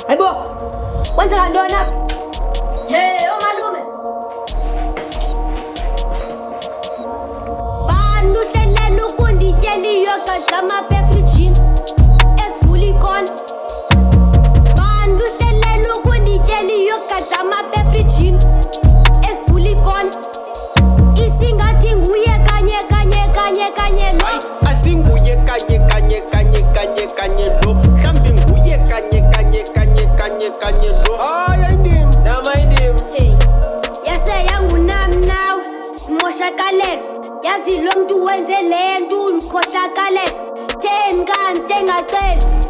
Hayibo, kwenzeka ntoni apha? Hey, malume. Bantu hlelela ukundityela iyoga zamapha efrijini ezivula ikona. Bantu hlelela ukundityela iyoga zamapha efrijini ezivula ikona. Isingathi nguye kanye lo. Asinguye kanye lo. Mhlambi nguye kanye lo. Hayi ayindim. Nama ayindim. Hey, yase yangunam nawe simoshakalela. Yazi lo mntu wenze le nto undikhohlakalela. Theni kanti engacela